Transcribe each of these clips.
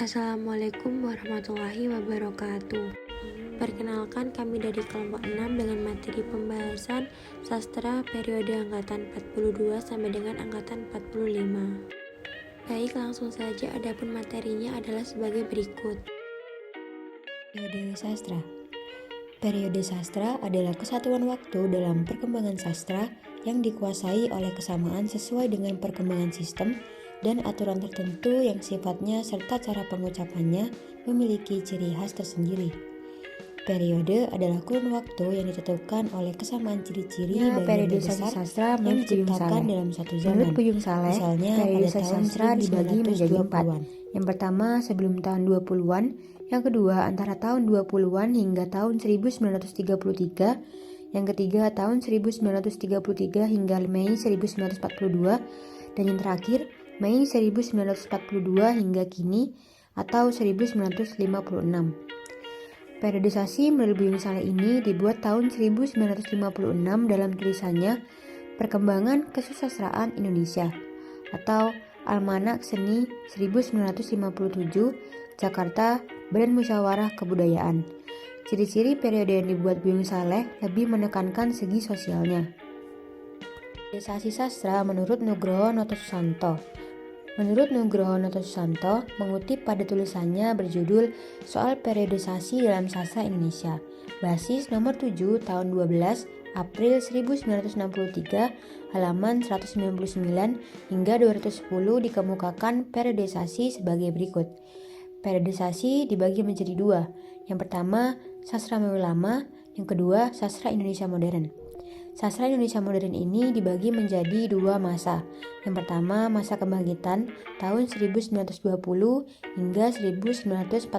Assalamualaikum warahmatullahi wabarakatuh. Perkenalkan, kami dari kelompok 6 dengan materi pembahasan sastra periode angkatan 42 sampai dengan angkatan 45. Baik, langsung saja. Adapun materinya adalah sebagai berikut. Periode sastra. Periode sastra adalah kesatuan waktu dalam perkembangan sastra yang dikuasai oleh kesamaan sesuai dengan perkembangan sistem dan aturan tertentu yang sifatnya serta cara pengucapannya memiliki ciri khas tersendiri. Periode adalah kurun waktu yang ditentukan oleh kesamaan ciri-ciri periodisasi sastra yang menurut Puyung diciptakan Saleh. dalam satu zaman. Menurut Puyung Saleh, Misalnya periodisasi pada tahun sastra dibagi menjadi 4. 1920-an. Yang pertama sebelum tahun 20-an, yang kedua antara tahun 20-an hingga tahun 1933, yang ketiga tahun 1933 hingga Mei 1942, dan yang terakhir Mei 1942 hingga kini atau 1956. Periodisasi menurut Puyung Saleh ini dibuat tahun 1956 dalam tulisannya Perkembangan Kesusastraan Indonesia atau Almanak Seni 1957, Jakarta, Badan Musyawarah Kebudayaan. Ciri-ciri periode yang dibuat Puyung Saleh lebih menekankan segi sosialnya. Periodisasi sastra menurut Nugroho Notosusanto. Menurut Nugroho Notosusanto, mengutip pada tulisannya berjudul Soal Periodisasi dalam Sastra Indonesia, basis nomor 7 tahun 12 April 1963, halaman 199 hingga 210 dikemukakan periodisasi sebagai berikut. Periodisasi dibagi menjadi 2. Yang pertama, sastra Melayu lama, yang kedua, sastra Indonesia modern. Sastra Indonesia modern ini dibagi menjadi 2 masa. Yang pertama, masa kebangkitan tahun 1920 hingga 1945.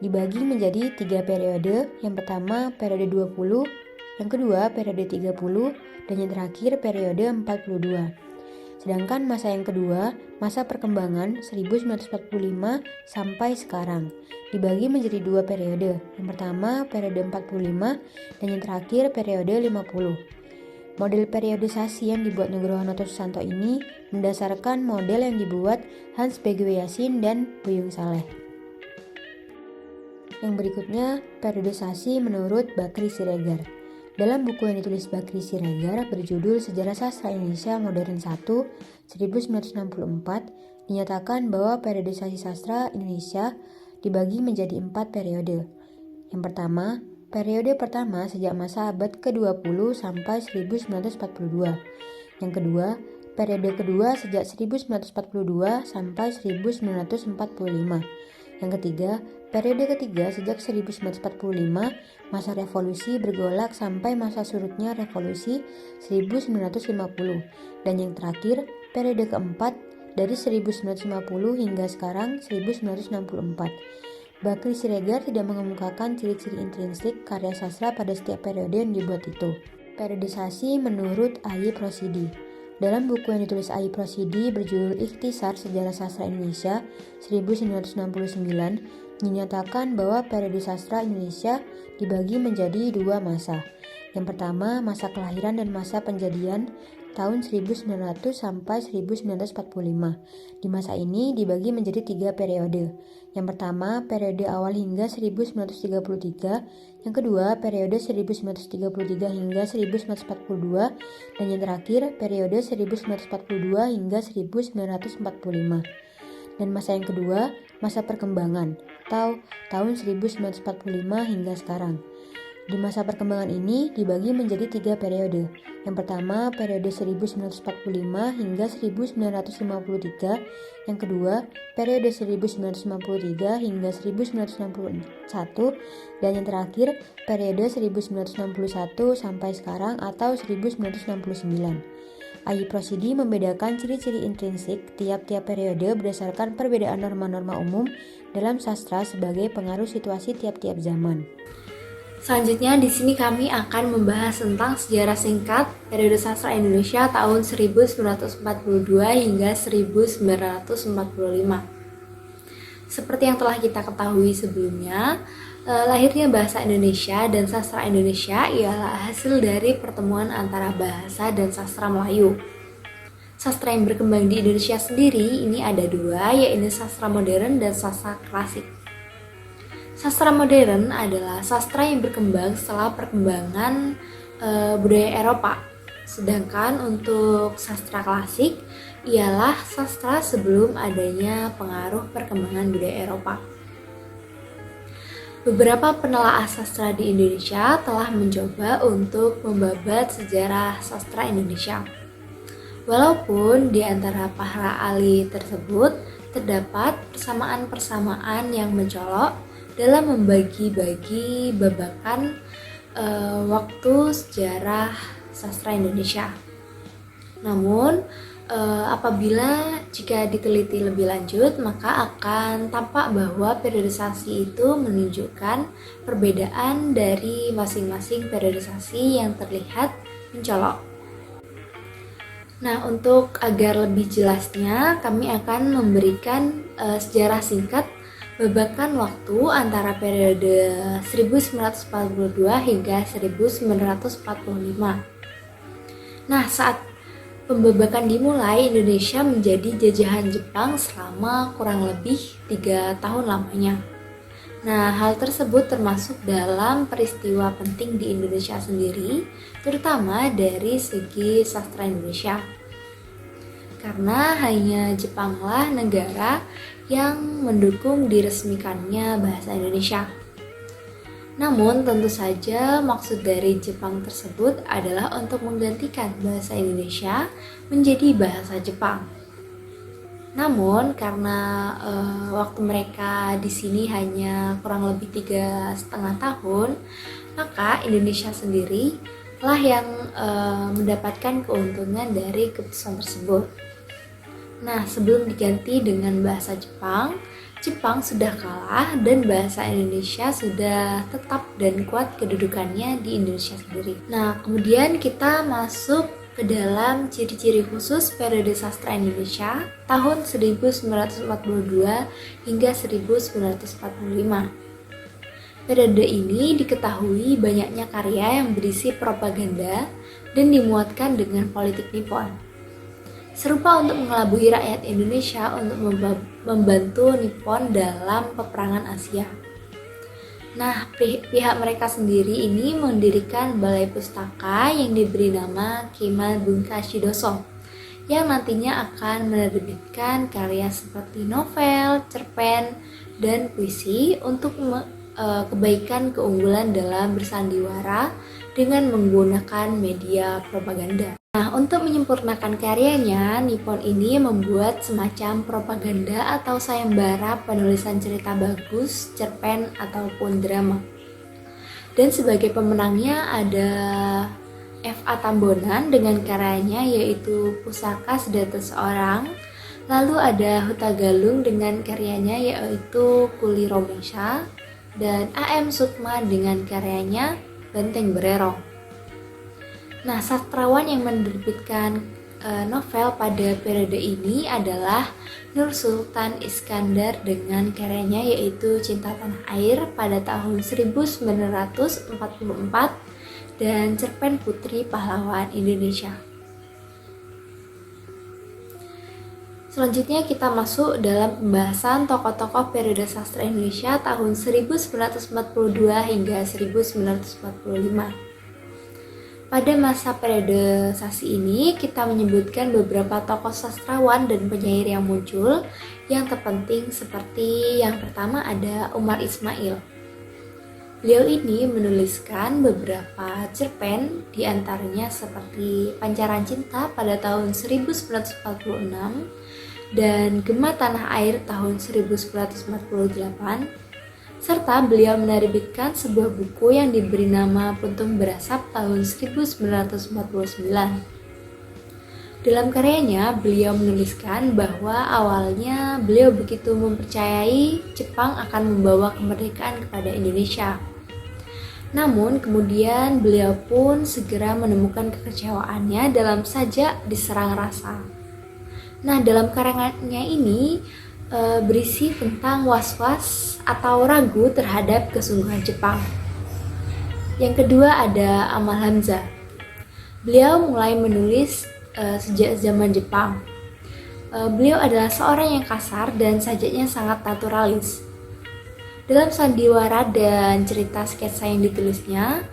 Dibagi menjadi 3 periode. Yang pertama, periode 20, yang kedua, periode 30, dan yang terakhir, periode 42. Sedangkan masa yang kedua, masa perkembangan 1945 sampai sekarang, dibagi menjadi 2 periode. Yang pertama, periode 45, dan yang terakhir, periode 50. Model periodisasi yang dibuat Nugroho Notosusanto ini mendasarkan model yang dibuat Hans Beguyasin dan Puyung Saleh. Yang berikutnya, periodisasi menurut Bakri Siregar. Dalam buku yang ditulis Bakri Siregar berjudul Sejarah Sastra Indonesia Modern 1, 1964, dinyatakan bahwa periodisasi sastra Indonesia dibagi menjadi 4 periode. Yang pertama, periode pertama sejak masa abad ke-20 sampai 1942. Yang kedua, periode kedua sejak 1942 sampai 1945. Yang ketiga, periode ketiga sejak 1945, masa revolusi bergolak sampai masa surutnya revolusi 1950. Dan yang terakhir, periode keempat dari 1950 hingga sekarang 1964. Bakri Siregar tidak mengemukakan ciri-ciri intrinsik karya sastra pada setiap periode yang dibuat itu. Periodisasi menurut Ayib Rosidi. Dalam buku yang ditulis Ayib Rosidi berjudul Ikhtisar Sejarah Sastra Indonesia 1969, dinyatakan bahwa periode sastra Indonesia dibagi menjadi 2 masa. Yang pertama, masa kelahiran dan masa penjadian tahun 1900 sampai 1945. Di masa ini dibagi menjadi 3 periode. Yang pertama, periode awal hingga 1933, yang kedua, periode 1933 hingga 1942, dan yang terakhir, periode 1942 hingga 1945. Dan masa yang kedua, masa perkembangan, atau tahun 1945 hingga sekarang. Di masa perkembangan ini dibagi menjadi 3 periode. Yang pertama, periode 1945 hingga 1953. Yang kedua, periode 1953 hingga 1961. Dan yang terakhir, periode 1961 sampai sekarang atau 1969. Ayib Rosidi membedakan ciri-ciri intrinsik tiap-tiap periode berdasarkan perbedaan norma-norma umum dalam sastra sebagai pengaruh situasi tiap-tiap zaman. Selanjutnya di sini kami akan membahas tentang sejarah singkat periode sastra Indonesia tahun 1942 hingga 1945. Seperti yang telah kita ketahui sebelumnya, lahirnya bahasa Indonesia dan sastra Indonesia ialah hasil dari pertemuan antara bahasa dan sastra Melayu. Sastra yang berkembang di Indonesia sendiri ini ada dua, yaitu sastra modern dan sastra klasik. Sastra modern adalah sastra yang berkembang setelah perkembangan budaya Eropa. Sedangkan untuk sastra klasik ialah sastra sebelum adanya pengaruh perkembangan budaya Eropa. Beberapa penelaah sastra di Indonesia telah mencoba untuk membabat sejarah sastra Indonesia. Walaupun di antara para ahli tersebut terdapat persamaan-persamaan yang mencolok dalam membagi-bagi babakan waktu sejarah sastra Indonesia. Namun, apabila jika diteliti lebih lanjut, maka akan tampak bahwa periodisasi itu menunjukkan perbedaan dari masing-masing periodisasi yang terlihat mencolok. Nah, untuk agar lebih jelasnya, kami akan memberikan sejarah singkat babakan waktu antara periode 1942 hingga 1945. Nah, saat pembabakan dimulai, Indonesia menjadi jajahan Jepang selama kurang lebih 3 tahun lamanya. Nah, hal tersebut termasuk dalam peristiwa penting di Indonesia sendiri, terutama dari segi sastra Indonesia. Karena hanya Jepanglah negara yang mendukung diresmikannya bahasa Indonesia. Namun, tentu saja maksud dari Jepang tersebut adalah untuk menggantikan bahasa Indonesia menjadi bahasa Jepang. Namun karena waktu mereka di sini hanya kurang lebih 3,5 tahun, maka Indonesia sendiri lah yang mendapatkan keuntungan dari keputusan tersebut. Nah, sebelum diganti dengan bahasa Jepang, Jepang sudah kalah dan bahasa Indonesia sudah tetap dan kuat kedudukannya di Indonesia sendiri. Nah, kemudian kita masuk ke dalam ciri-ciri khusus periode sastra Indonesia tahun 1942 hingga 1945. Periode ini diketahui banyaknya karya yang berisi propaganda dan dimuatkan dengan politik Nippon. Serupa untuk mengelabui rakyat Indonesia untuk membantu Nippon dalam peperangan Asia. Nah, pihak mereka sendiri ini mendirikan balai pustaka yang diberi nama Kemal Bungka Shidoso, yang nantinya akan menerbitkan karya seperti novel, cerpen, dan puisi untuk kebaikan keunggulan dalam bersandiwara dengan menggunakan media propaganda. Nah, untuk menyempurnakan karyanya, Nippon ini membuat semacam propaganda atau sayembara penulisan cerita bagus, cerpen, ataupun drama. Dan sebagai pemenangnya ada F.A. Tambonan dengan karyanya yaitu Pusaka Sedata Seorang. Lalu ada Huta Galung dengan karyanya yaitu Kuli Romesha. Dan A.M. Sukma dengan karyanya Benteng Bererong. Nah, sastrawan yang menerbitkan novel pada periode ini adalah Nur Sultan Iskandar dengan karyanya yaitu Cinta Tanah Air pada tahun 1944 dan cerpen Putri Pahlawan Indonesia. Selanjutnya kita masuk dalam pembahasan tokoh-tokoh periode sastra Indonesia tahun 1942 hingga 1945. Pada masa periodisasi ini, kita menyebutkan beberapa tokoh sastrawan dan penyair yang muncul. Yang terpenting seperti yang pertama ada Umar Ismail. Beliau ini menuliskan beberapa cerpen, diantaranya seperti Pancaran Cinta pada tahun 1946 dan Gema Tanah Air tahun 1948. Serta beliau menerbitkan sebuah buku yang diberi nama Puntung Berasap tahun 1949. Dalam karyanya, beliau menuliskan bahwa awalnya beliau begitu mempercayai Jepang akan membawa kemerdekaan kepada Indonesia. Namun kemudian beliau pun segera menemukan kekecewaannya dalam Sajak Diserang Rasa. Nah, dalam karyanya ini berisi tentang was-was atau ragu terhadap kesungguhan Jepang. Yang kedua ada Amal Hamzah. Beliau mulai menulis sejak zaman Jepang. Beliau adalah seorang yang kasar dan sajaknya sangat naturalis. Dalam sandiwara dan cerita sketsa yang ditulisnya,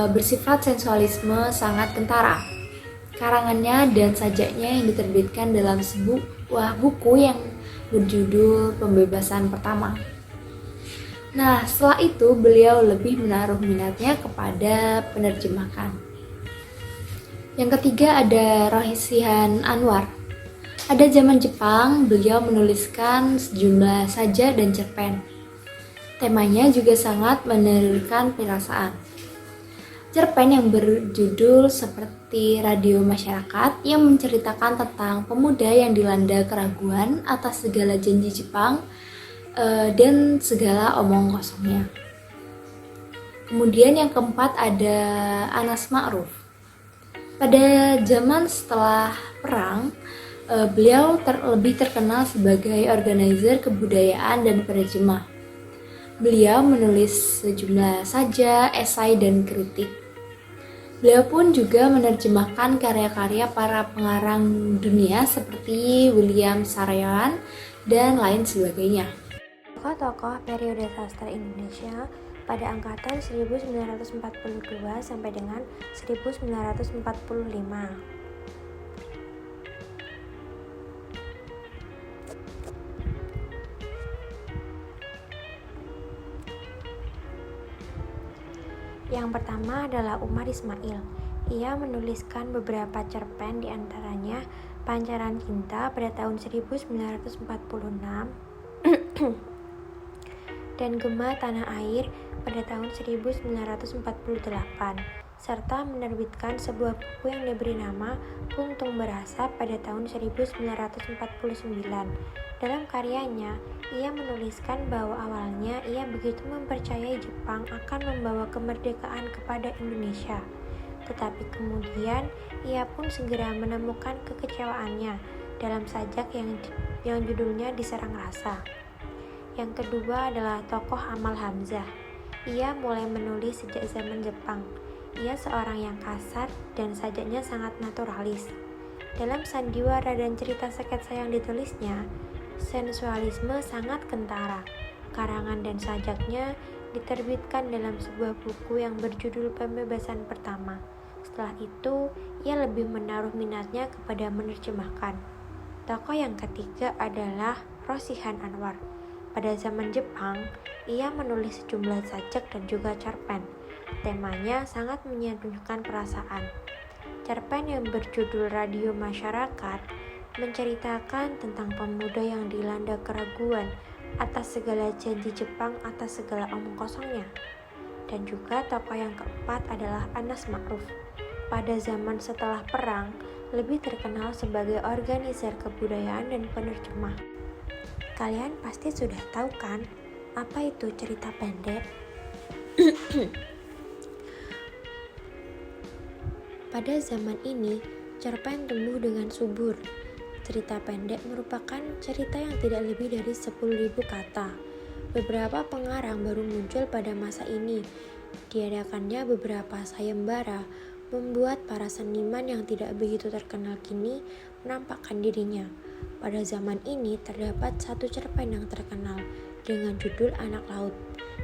bersifat sensualisme sangat kentara. Karangannya dan sajaknya yang diterbitkan dalam sebuah buku yang berjudul Pembebasan Pertama. Nah, setelah itu beliau lebih menaruh minatnya kepada penerjemahan. Yang ketiga ada Rosihan Anwar. Pada zaman Jepang, beliau menuliskan sejumlah sajak dan cerpen. Temanya juga sangat menelurkan perasaan. Cerpen yang berjudul seperti Radio Masyarakat yang menceritakan tentang pemuda yang dilanda keraguan atas segala janji Jepang dan segala omong kosongnya. Kemudian yang keempat ada Anas Ma'ruf. Pada zaman setelah perang, beliau lebih terkenal sebagai organizer kebudayaan dan penerjemah. Beliau menulis sejumlah sajak, esai, dan kritik. Beliau pun juga menerjemahkan karya-karya para pengarang dunia seperti William Sarayan dan lain sebagainya. Tokoh-tokoh periode sastra Indonesia pada angkatan 1942 sampai dengan 1945. Yang pertama adalah Umar Ismail. Ia menuliskan beberapa cerpen, diantaranya Pancaran Cinta pada tahun 1946 dan Gema Tanah Air pada tahun 1948, serta menerbitkan sebuah buku yang diberi nama Puntung Berasap pada tahun 1949. Dalam karyanya, ia menuliskan bahwa awalnya ia begitu mempercayai Jepang akan membawa kemerdekaan kepada Indonesia. Tetapi kemudian ia pun segera menemukan kekecewaannya dalam sajak yang judulnya Diserang Rasa. Yang kedua adalah tokoh Amal Hamzah. Ia mulai menulis sejak zaman Jepang. Ia seorang yang kasar dan sajaknya sangat naturalis. Dalam sandiwara dan cerita sketsa yang ditulisnya, sensualisme sangat kentara. Karangan dan sajaknya diterbitkan dalam sebuah buku yang berjudul Pembebasan Pertama. Setelah itu, ia lebih menaruh minatnya kepada menerjemahkan. Tokoh yang ketiga adalah Rosihan Anwar. Pada zaman Jepang, ia menulis sejumlah sajak dan juga cerpen. Temanya sangat menyentuhkan perasaan. Cerpen yang berjudul Radio Masyarakat menceritakan tentang pemuda yang dilanda keraguan atas segala janji Jepang, atas segala omong kosongnya. Dan juga tokoh yang keempat adalah Anas Ma'ruf. Pada zaman setelah perang, lebih terkenal sebagai organizer kebudayaan dan penerjemah. Kalian pasti sudah tahu kan, apa itu cerita pendek? Pada zaman ini, cerpen tumbuh dengan subur. Cerita pendek merupakan cerita yang tidak lebih dari 10.000 kata. Beberapa pengarang baru muncul pada masa ini. Diadakannya beberapa sayembara, membuat para seniman yang tidak begitu terkenal kini menampakkan dirinya. Pada zaman ini terdapat satu cerpen yang terkenal dengan judul Anak Laut.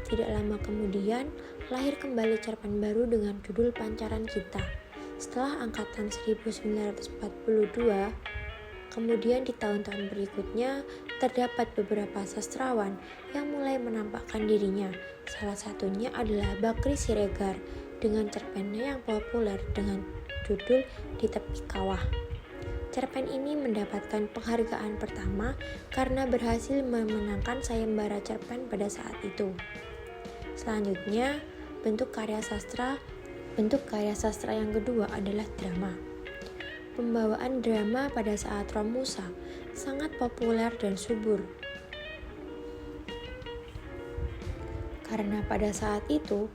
Tidak lama kemudian, lahir kembali cerpen baru dengan judul Pancaran Cinta. Setelah angkatan 1942, kemudian di tahun-tahun berikutnya terdapat beberapa sastrawan yang mulai menampakkan dirinya. Salah satunya adalah Bakri Siregar dengan cerpennya yang populer dengan judul Di Tepi Kawah. Cerpen ini mendapatkan penghargaan pertama karena berhasil memenangkan sayembara cerpen pada saat itu. Selanjutnya, bentuk karya sastra yang kedua adalah drama. Pembawaan drama pada saat Romusa sangat populer dan subur. Karena pada saat itu,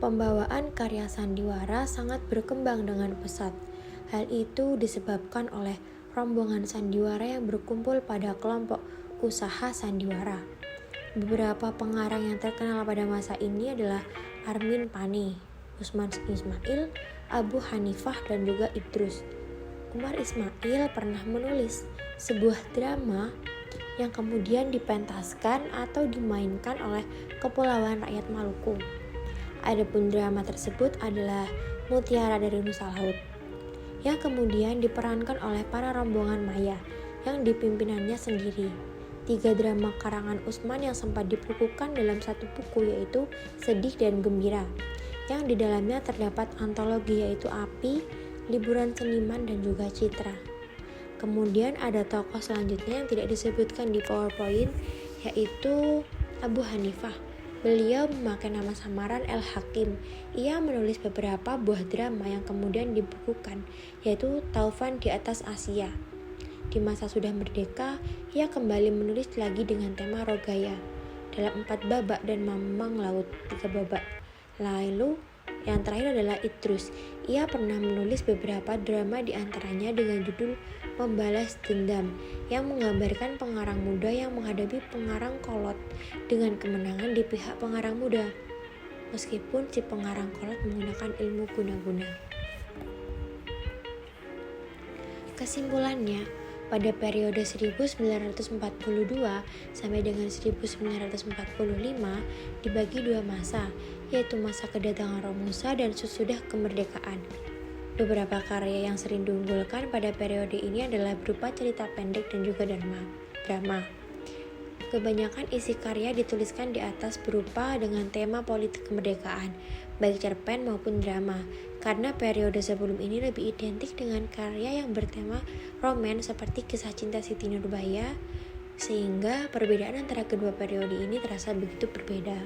pembawaan karya sandiwara sangat berkembang dengan pesat. Hal itu disebabkan oleh rombongan sandiwara yang berkumpul pada kelompok usaha sandiwara. Beberapa pengarang yang terkenal pada masa ini adalah Armin Pane, Usman Ismail, Abu Hanifah, dan juga Idrus. Umar Ismail pernah menulis sebuah drama yang kemudian dipentaskan atau dimainkan oleh Kepulauan Rakyat Maluku. Adapun drama tersebut adalah Mutiara dari Nusa Laut, yang kemudian diperankan oleh para rombongan Maya yang dipimpinannya sendiri. 3 drama karangan Usman yang sempat dibukukan dalam satu buku yaitu Sedih dan Gembira, yang di dalamnya terdapat antologi yaitu Api, Liburan Seniman, dan juga Citra. Kemudian ada tokoh selanjutnya yang tidak disebutkan di PowerPoint yaitu Abu Hanifah. Beliau memakai nama samaran El Hakim. Ia menulis beberapa buah drama yang kemudian dibukukan yaitu Taufan di Atas Asia. Di masa sudah merdeka, ia kembali menulis lagi dengan tema Rogaya dalam 4 babak dan Mamang Laut 3 babak. Lalu yang terakhir adalah Idrus. Ia pernah menulis beberapa drama diantaranya dengan judul Membalas Dendam yang menggambarkan pengarang muda yang menghadapi pengarang kolot dengan kemenangan di pihak pengarang muda, meskipun si pengarang kolot menggunakan ilmu guna-guna. Kesimpulannya, pada periode 1942 sampai dengan 1945 dibagi 2 masa, yaitu masa kedatangan Romusa dan sesudah kemerdekaan. Beberapa karya yang sering diunggulkan pada periode ini adalah berupa cerita pendek dan juga drama. Kebanyakan isi karya dituliskan di atas berupa dengan tema politik kemerdekaan, baik cerpen maupun drama, karena periode sebelum ini lebih identik dengan karya yang bertema roman seperti Kisah Cinta Siti Nurbaya, sehingga perbedaan antara kedua periode ini terasa begitu berbeda.